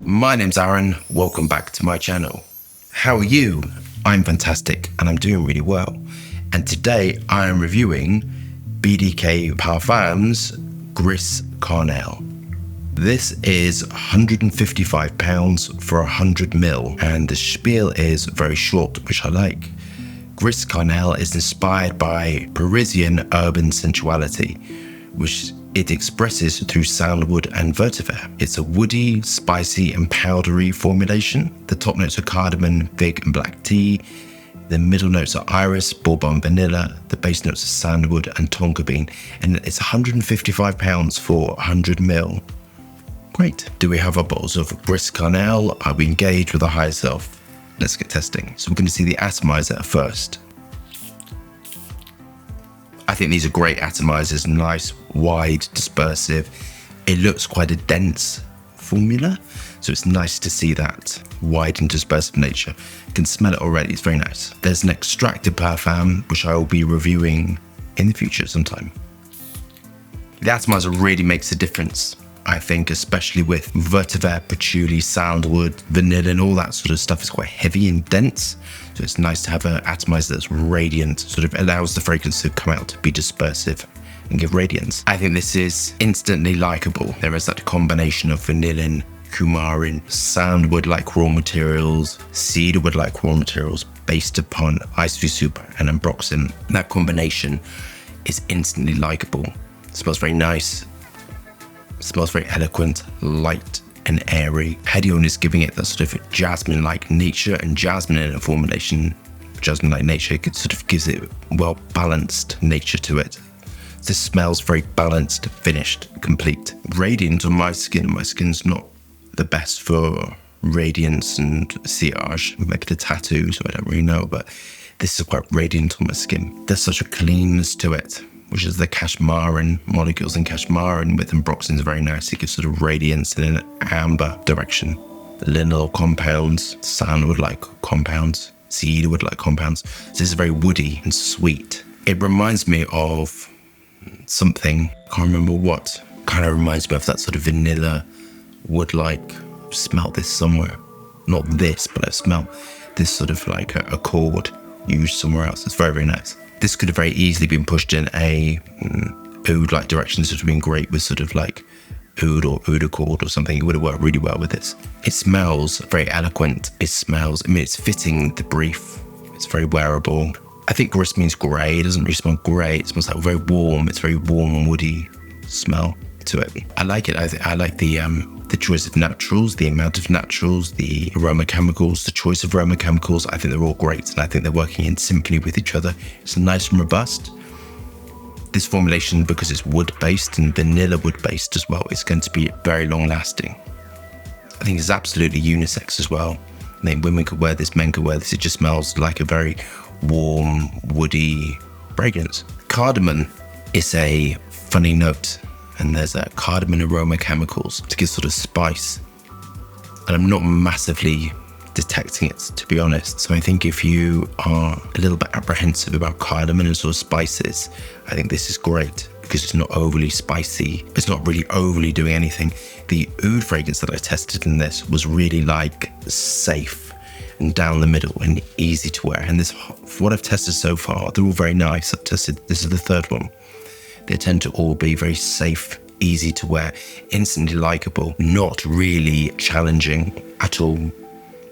My name's Aaron, welcome back to my channel. How are you? I'm fantastic and I'm doing really well. And today I am reviewing BDK Parfums Gris Charnel. This is £155 for 100ml and the spiel is very short, which I like. Gris Charnel is inspired by Parisian urban sensuality, which it expresses through sandalwood and vetiver. It's a woody, spicy and powdery formulation. The top notes are cardamom, fig and black tea. The middle notes are iris, bourbon, vanilla. The base notes are sandalwood and tonka bean. And it's £155 for 100ml. Great. Do we have our bottles of Gris Charnel? Are we engaged with the higher self? Let's get testing. So we're going to see the atomizer first. I think these are great atomizers, nice, wide, dispersive. It looks quite a dense formula, so it's nice to see that wide and dispersive nature. You can smell it already, it's very nice. There's an Extrait parfum, which I will be reviewing in the future sometime. The atomizer really makes a difference, I think, especially with vetiver, patchouli, sandalwood, vanilla and all that sort of stuff. Is quite heavy and dense. So it's nice to have an atomizer that's radiant, sort of allows the fragrance to come out to be dispersive and give radiance. I think this is instantly likable. There is that combination of vanillin, coumarin, sandalwood-like raw materials, cedarwood-like raw materials based upon ice soup and ambroxan. That combination is instantly likable. It smells very nice. It smells very eloquent, light and airy. Hedion is giving it that sort of jasmine-like nature, and jasmine in a formulation, jasmine-like nature, it sort of gives it well-balanced nature to it. This smells very balanced, finished, complete. Radiant on my skin. My skin's not the best for radiance and sillage. Maybe the tattoo, so I don't really know, but this is quite radiant on my skin. There's such a cleanness to it, which is the cashmeran molecules, and cashmeran with ambroxan is very nice. It gives sort of radiance in an amber direction. The lineal compounds, sandalwood-like compounds, cedarwood-like compounds. So this is very woody and sweet. It reminds me of something, I can't remember what. Kind of reminds me of that sort of vanilla wood-like. I've smelt this somewhere. Not this, but I've smelt this sort of like a chord used somewhere else. It's very, very nice. This could have very easily been pushed in a oud-like direction. This would have been great with sort of like oud or oud accord or something. It would have worked really well with this. It smells very eloquent. It smells, I mean, it's fitting the brief. It's very wearable. I think Gris means grey. It doesn't really smell grey. It smells like very warm. It's very warm, woody smell to it. I like it. I like the choice of naturals, the amount of naturals, the aroma chemicals, the choice of aroma chemicals. I think they're all great, and I think they're working in symphony with each other. It's nice and robust. This formulation, because it's wood-based and vanilla wood-based as well, it's going to be very long-lasting. I think it's absolutely unisex as well. I mean, women could wear this, men could wear this. It just smells like a very warm, woody fragrance. Cardamom is a funny note. And there's a cardamom aroma chemicals to give sort of spice. And I'm not massively detecting it, to be honest. So I think if you are a little bit apprehensive about cardamom and sort of spices, I think this is great because it's not overly spicy. It's not really overly doing anything. The oud fragrance that I tested in this was really like safe and down the middle and easy to wear. And this, for what I've tested so far, they're all very nice. I've tested, this is the third one. They tend to all be very safe, easy to wear, instantly likable, not really challenging at all,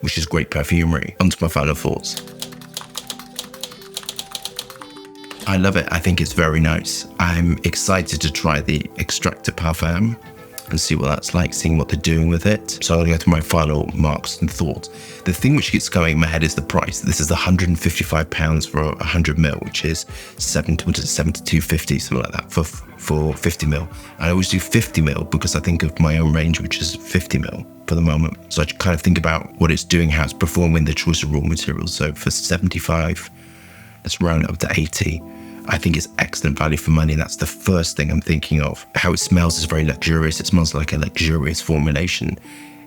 which is great perfumery. On to my final thoughts. I love it. I think it's very nice. I'm excited to try the Extrait parfum and see what that's like, seeing what they're doing with it. So I'll go through my final marks and thoughts. The thing which gets going in my head is the price. This is £155 for 100ml, which is $72.50, something like that, for 50ml. I always do 50ml because I think of my own range, which is 50ml for the moment. So I kind of think about what it's doing, how it's performing, the choice of raw materials. So for 75, let's round it up to 80. I think it's excellent value for money. That's the first thing I'm thinking of. How it smells is very luxurious. It smells like a luxurious formulation.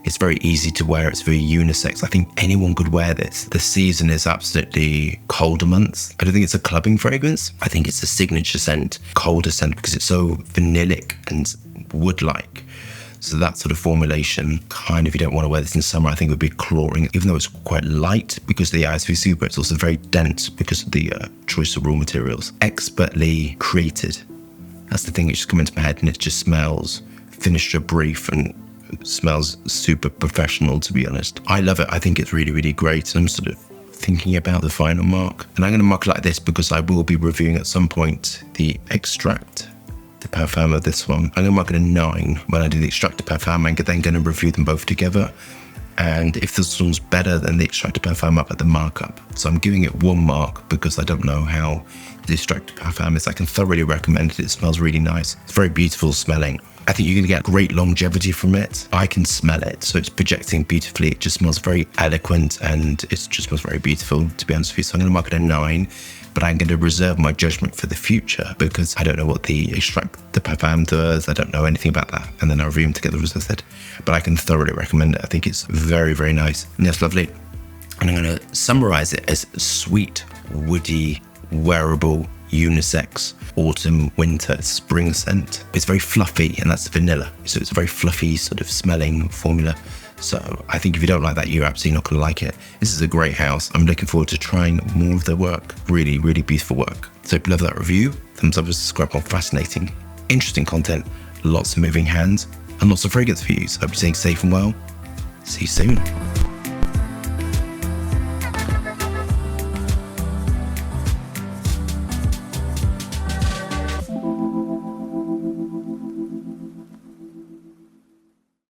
It's very easy to wear. It's very unisex. I think anyone could wear this. The season is absolutely colder months. I don't think it's a clubbing fragrance. I think it's a signature scent, colder scent, because it's so vanillic and wood-like. So that sort of formulation, kind of, you don't want to wear this in summer, I think would be clawing, even though it's quite light because of the ISV Super, it's also very dense because of the choice of raw materials. Expertly created. That's the thing that just come into my head, and it just smells finished a brief and smells super professional, to be honest. I love it. I think it's really, really great. I'm sort of thinking about the final mark, and I'm going to mark it like this because I will be reviewing at some point the Extrait de Parfum of this one. I'm going to mark it a 9 when I do the Extrait de Parfum. I'm then going to review them both together, and if this one's better than the Extrait de Parfum, up at the markup. So I'm giving it 1 mark because I don't know how the Extrait de Parfum is. I can thoroughly recommend it. It smells really nice. It's very beautiful smelling. I think you're going to get great longevity from it. I can smell it, so it's projecting beautifully. It just smells very eloquent, and it just smells very beautiful, to be honest with you. So I'm going to mark it a 9, but I'm going to reserve my judgment for the future because I don't know what the Extrait de Parfum does. I don't know anything about that. And then I'll review them together, as I said. But I can thoroughly recommend it. I think it's very, very nice. And that's lovely. And I'm going to summarize it as sweet, woody, wearable, unisex, autumn, winter, spring scent. It's very fluffy, and that's vanilla. So it's a very fluffy sort of smelling formula. So I think if you don't like that, you're absolutely not going to like it. This is a great house. I'm looking forward to trying more of their work. Really, really beautiful work. So if you love that review, thumbs up and subscribe. More fascinating, interesting content, lots of moving hands, and lots of fragrance for you. So I hope you're staying safe and well. See you soon.